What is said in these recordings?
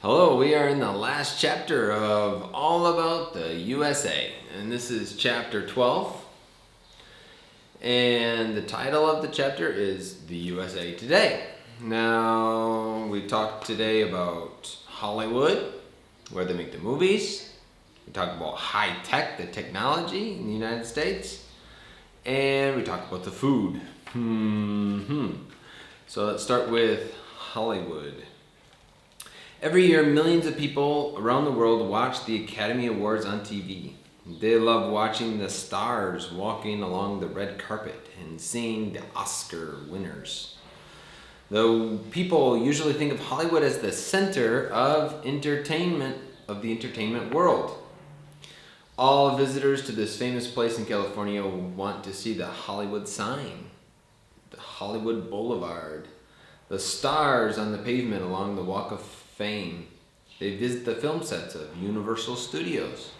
Hello, we are in the last chapter of All About the USA, and this is chapter 12. And the title of the chapter is The USA Today. Now, we talked today about Hollywood, where they make the movies. We talked about high tech, the technology in the United States. And we talked about the food. So let's start with Hollywood. Every year, millions of people around the world watch the Academy Awards on TV. They love watching the stars walking along the red carpet and seeing the Oscar winners. Though people usually think of Hollywood as the center of the entertainment world. All visitors to this famous place in California want to see the Hollywood sign, the Hollywood Boulevard, the stars on the pavement along the Walk of Fame. They visit the film sets of Universal Studios,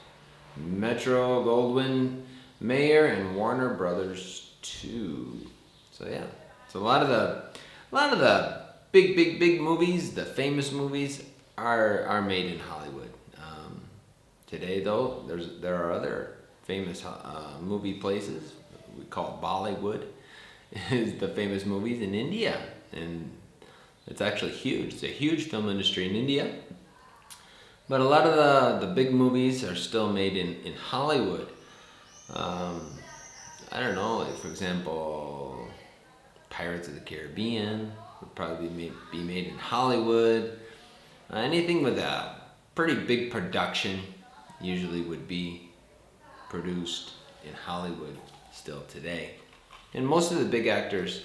Metro Goldwyn Mayer, and Warner Brothers too. So yeah, so a lot of the big movies, the famous movies, are made in Hollywood. Today though, there are other famous movie places. We call it Bollywood. Is the famous movies in India, and it's actually huge. It's a huge film industry in India. But a lot of the big movies are still made in Hollywood. I don't know, like for example, Pirates of the Caribbean would probably be made in Hollywood. Anything with a pretty big production usually would be produced in Hollywood still today. And most of the big actors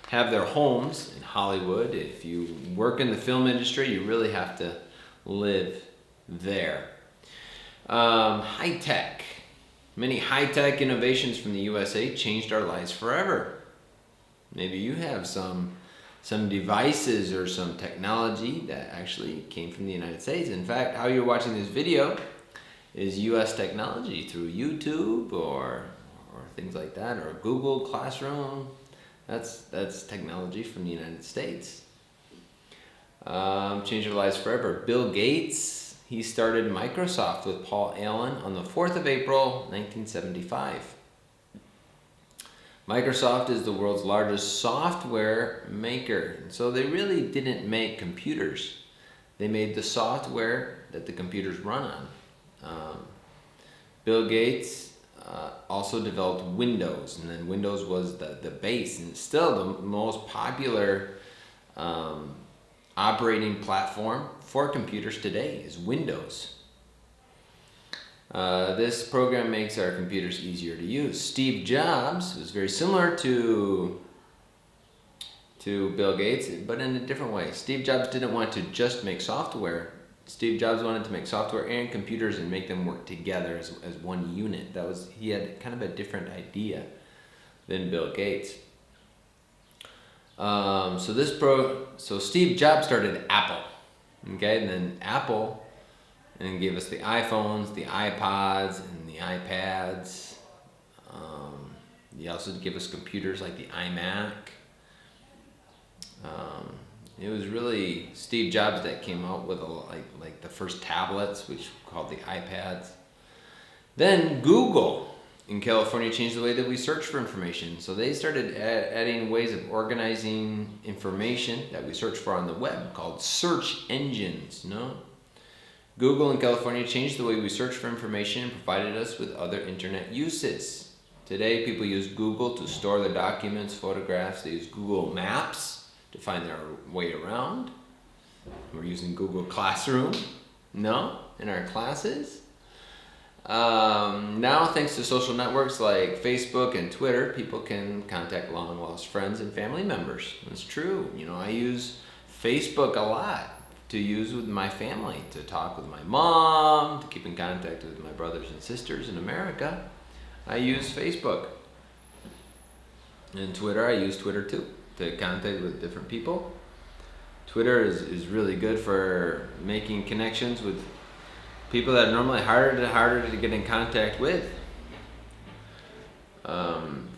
have their homes in Hollywood. If you work in the film industry, you really have to live there. High tech. Many high tech innovations from the USA changed our lives forever. Maybe you have some devices or some technology that actually came from the United States. In fact, how you're watching this video is US technology through YouTube or things like that, or Google Classroom. That's technology from the United States. Changed our lives forever. Bill Gates, he started Microsoft with Paul Allen on the 4th of April, 1975. Microsoft is the world's largest software maker. So they really didn't make computers. They made the software that the computers run on. Bill Gates also developed Windows, and then Windows was the base, and still the most popular operating platform for computers today is Windows. This program makes our computers easier to use. Steve Jobs was very similar to Bill Gates, but in a different way. Steve Jobs didn't want to just make software. Steve Jobs wanted to make software and computers and make them work together as one unit. He had kind of a different idea than Bill Gates. So Steve Jobs started Apple, okay, and then Apple gave us the iPhones, the iPods, and the iPads. He also gave us computers like the iMac. It was really Steve Jobs that came out with like the first tablets, which were called the iPads. Then Google in California changed the way that we search for information. So they started adding ways of organizing information that we search for on the web called search engines. Google in California changed the way we search for information and provided us with other internet uses. Today, people use Google to store their documents, photographs. They use Google Maps to find their way around. We're using Google Classroom, in our classes. Now, thanks to social networks like Facebook and Twitter, people can contact long lost friends and family members. That's true. I use Facebook a lot to use with my family, to talk with my mom, to keep in contact with my brothers and sisters in America. I use Facebook. And Twitter, I use Twitter too, to contact with different people. Twitter is really good for making connections with people that are normally harder to get in contact with.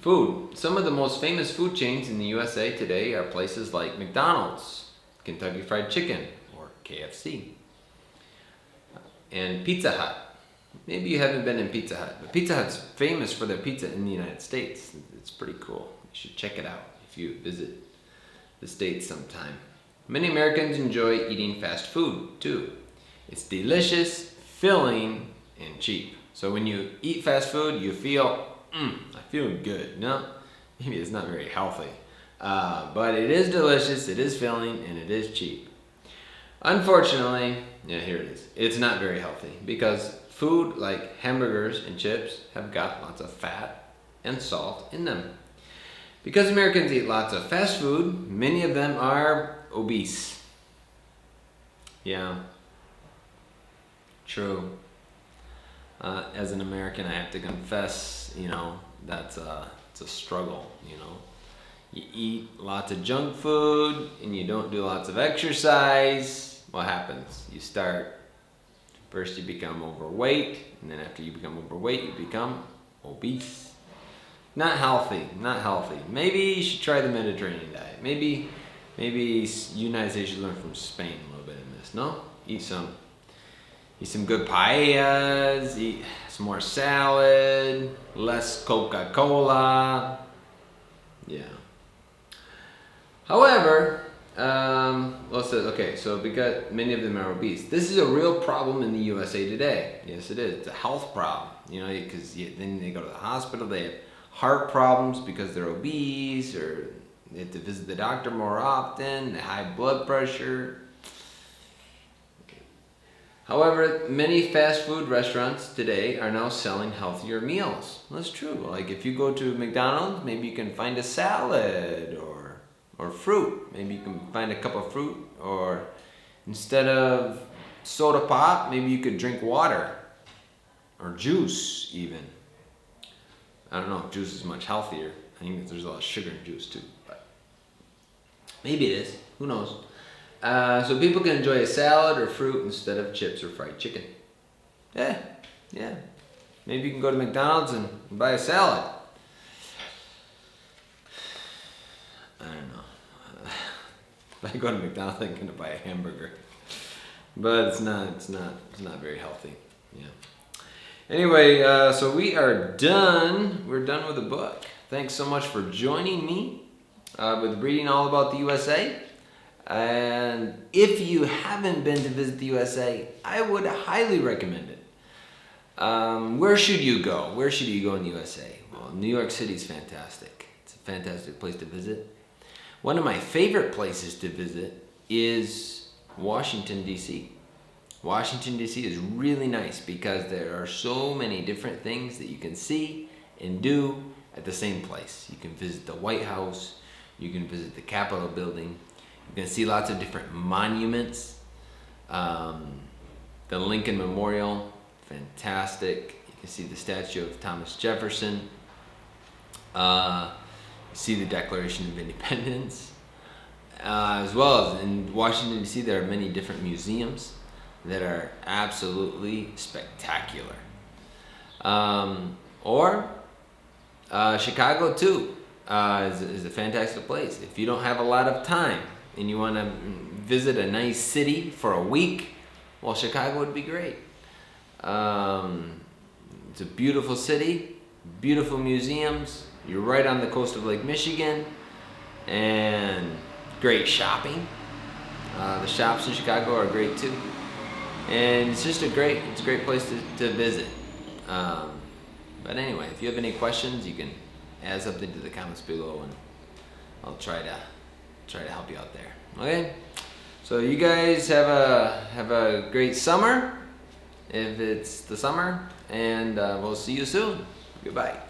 Food. Some of the most famous food chains in the USA today are places like McDonald's, Kentucky Fried Chicken, or KFC. and Pizza Hut. Maybe you haven't been in Pizza Hut, but Pizza Hut's famous for their pizza in the United States. It's pretty cool. You should check it out if you visit the States sometime. Many Americans enjoy eating fast food too. It's delicious, filling, and cheap. So when you eat fast food, you feel, I feel good. No, maybe it's not very healthy. But it is delicious, it is filling, and it is cheap. Unfortunately, yeah, here it is. It's not very healthy because food like hamburgers and chips have got lots of fat and salt in them. Because Americans eat lots of fast food, many of them are obese. Yeah, true. As an American, I have to confess, that's it's a struggle, You eat lots of junk food and you don't do lots of exercise. What happens? First you become overweight, and then after you become overweight, you become obese. Not healthy, not healthy. Maybe you should try the Mediterranean diet. Maybe United States should learn from Spain a little bit in this, no? Eat some good paellas, eat some more salad, less Coca-Cola. Yeah. However, so because many of them are obese, this is a real problem in the USA today. Yes, it is. It's a health problem, because then they go to the hospital, they have heart problems because they're obese, or they have to visit the doctor more often, they have high blood pressure. However, many fast food restaurants today are now selling healthier meals. That's true. Like if you go to McDonald's, maybe you can find a salad or fruit. Maybe you can find a cup of fruit, or instead of soda pop, maybe you could drink water or juice even. I don't know if juice is much healthier. I think there's a lot of sugar in juice too, but maybe it is. Who knows? So people can enjoy a salad or fruit instead of chips or fried chicken. Yeah. Maybe you can go to McDonald's and buy a salad. I don't know. If I go to McDonald's, I'm gonna buy a hamburger, but it's not very healthy. Yeah. Anyway, so we are done. We're done with the book. Thanks so much for joining me with reading all about the USA. And if you haven't been to visit the USA, I would highly recommend it. Where should you go? Where should you go in the USA? Well, New York City is fantastic. It's a fantastic place to visit. One of my favorite places to visit is Washington, D.C. Washington, D.C. is really nice because there are so many different things that you can see and do at the same place. You can visit the White House. You can visit the Capitol building. You can see lots of different monuments. The Lincoln Memorial, fantastic. You can see the statue of Thomas Jefferson. See the Declaration of Independence. As well as in Washington, D.C., there are many different museums that are absolutely spectacular. Chicago, too, is a fantastic place. If you don't have a lot of time and you want to visit a nice city for a week, well, Chicago would be great. It's a beautiful city, beautiful museums. You're right on the coast of Lake Michigan, and great shopping. The shops in Chicago are great too, and it's just a great place to visit. But anyway, if you have any questions, you can add something to the comments below, and I'll try to help you out there. Okay, so you guys have a great summer, if it's the summer, and we'll see you soon. Goodbye.